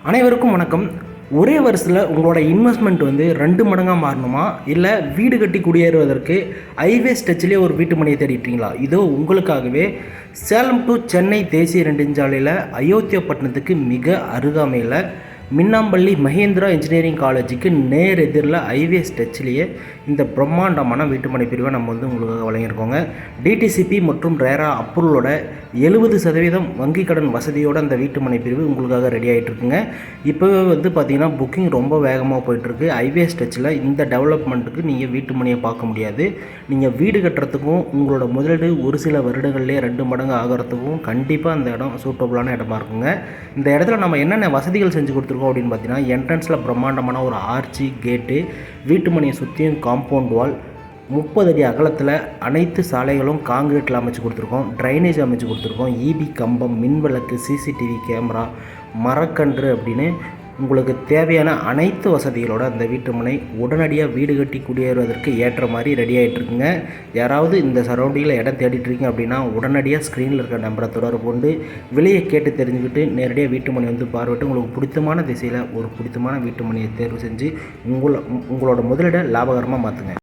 அனைவருக்கும் வணக்கம். ஒரே வருஷத்தில் உங்களோட இன்வெஸ்ட்மெண்ட் வந்து 2 மடங்காக மாறணுமா, இல்லை வீடு கட்டி குடியேறுவதற்கு ஹைவே ஸ்ட்ரெச்சிலே ஒரு வீட்டு மனையை தேடிட்டீங்களா? இதோ உங்களுக்காகவே சேலம் டு சென்னை தேசிய நெடுஞ்சாலையில் அயோத்தியாப்பட்டினத்துக்கு மிக அருகாமையில் மின்னாம்பள்ளி மகேந்திரா இன்ஜினியரிங் காலேஜுக்கு நேர் எதிரில் ஹைவே ஸ்ட்ரெச்சிலேயே இந்த பிரம்மாண்டமான வீட்டுமனை பிரிவை நம்ம வந்து உங்களுக்கு வழங்கியிருக்கோங்க. டிடிசிபி மற்றும் ரேரா அப்ரூவலோட 70% வங்கி கடன் வசதியோடு அந்த வீட்டுமனை பிரிவு உங்களுக்காக ரெடி ஆகிட்டுருக்குங்க. இப்போவே வந்து பார்த்திங்கன்னா புக்கிங் ரொம்ப வேகமாக போயிட்டுருக்கு. ஹைவே ஸ்ட்ரெச்சில் இந்த டெவலப்மெண்ட்டுக்கு நீங்கள் வீட்டுமனையை பார்க்க முடியாது. நீங்கள் வீடு கட்டுறதுக்கும் உங்களோட முதலீடு ஒரு சில வருடங்கள்லேயே 2 மடங்கு ஆகிறதுக்கும் கண்டிப்பாக அந்த இடம் சூட்டபுளான இடமா இருக்குங்க. இந்த இடத்துல நம்ம என்னென்ன வசதிகள் செஞ்சு கொடுத்துருக்கோம் அப்படின்னு பார்த்தீங்கன்னா, என்ட்ரன்ஸில் பிரம்மாண்டமான ஒரு ஆர்ச்சி கேட்டு, வீட்டுமனையை சுற்றியும் காம்பவுண்ட் வால், 30 அடி அகலத்தில் அனைத்து சாலைகளும் காங்கிரீட்டில் அமைச்சு கொடுத்துருக்கோம். ட்ரைனேஜ் அமைச்சு கொடுத்துருக்கோம். இபி கம்பம், மின்விளக்கு, சிசிடிவி கேமரா, மரக்கன்று அப்படின்னு உங்களுக்கு தேவையான அனைத்து வசதிகளோட அந்த வீட்டுமனை உடனடியாக வீடு கட்டி குடியேறுவதற்கு ஏற்ற மாதிரி ரெடி ஆகிட்டுருக்குங்க. யாராவது இந்த சரௌண்டிங்கில் இடம் தேடிட்டுருக்கீங்க அப்படின்னா உடனடியாக ஸ்க்ரீனில் இருக்கிற நம்பரை தொடர்பு கொண்டு விலையை கேட்டு தெரிஞ்சுக்கிட்டு நேரடியாக வீட்டுமனை வந்து பார்வையிட்டு உங்களுக்கு பிடித்தமான திசையில் ஒரு பிடித்தமான வீட்டுமனையை தேர்வு செஞ்சு உங்களோட முதலீடை லாபகரமாக மாற்றுங்க.